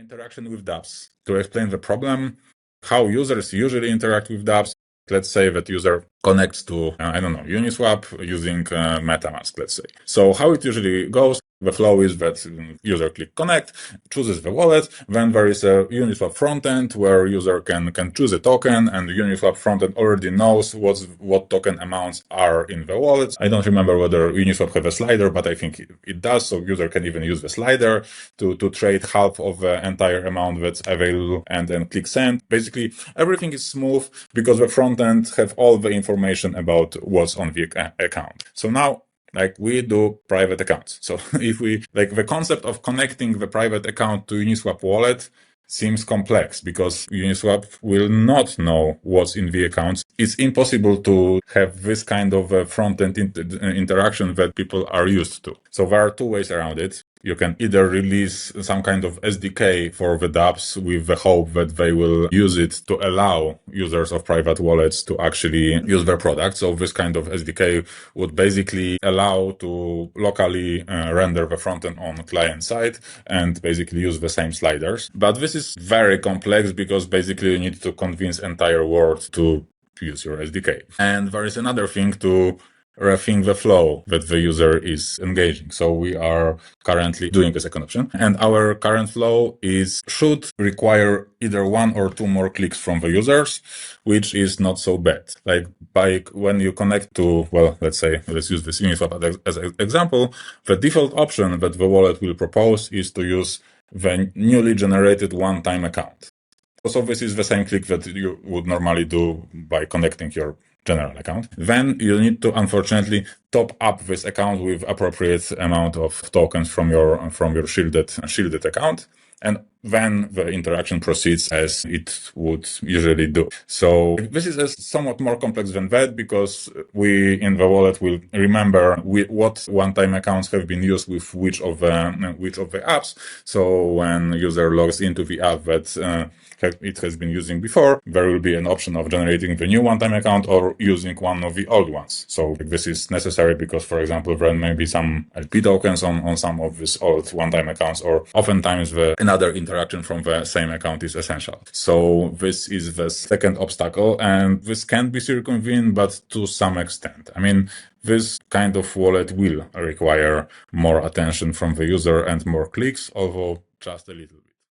interaction with dApps. To explain the problem, how users usually interact with dApps. Let's say that user connects to, I don't know, Uniswap using MetaMask, let's say. So how it usually goes, the flow is that user click connect, chooses the wallet, then there is a Uniswap frontend where user can choose a token, and the Uniswap frontend already knows what token amounts are in the wallet. I don't remember whether Uniswap have a slider, but I think it does, so user can even use the slider to trade half of the entire amount that's available and then click send. Basically, everything is smooth because the frontend have all the information about what's on the account. So now, like, we do private accounts. So if we, like, the concept of connecting the private account to Uniswap wallet seems complex because Uniswap will not know what's in the accounts. It's impossible to have this kind of front-end interaction that people are used to. So there are two ways around it. You can either release some kind of SDK for the dApps with the hope that they will use it to allow users of private wallets to actually use their product. So this kind of SDK would basically allow to locally render the frontend on client side and basically use the same sliders. But this is very complex because basically you need to convince entire world to use your SDK. And there is another thing to rethink the flow that the user is engaging. So we are currently doing a second option, and our current flow should require either one or two more clicks from the users, which is not so bad. Like when you connect to, well, let's use this Uniswap as an example, the default option that the wallet will propose is to use the newly generated one-time account. So this is the same click that you would normally do by connecting your general account. Then you need to, unfortunately, top up this account with appropriate amount of tokens from your shielded account. And then the interaction proceeds as it would usually do. So this is somewhat more complex than that because we in the wallet will remember what one-time accounts have been used with which of the apps. So when user logs into the app that it has been using before, there will be an option of generating the new one-time account or using one of the old ones. So this is necessary because, for example, there may be some LP tokens on some of these old one-time accounts, or oftentimes another interaction from the same account is essential. So this is the second obstacle, and this can be circumvented, but to some extent. I mean, this kind of wallet will require more attention from the user and more clicks, although just a little bit.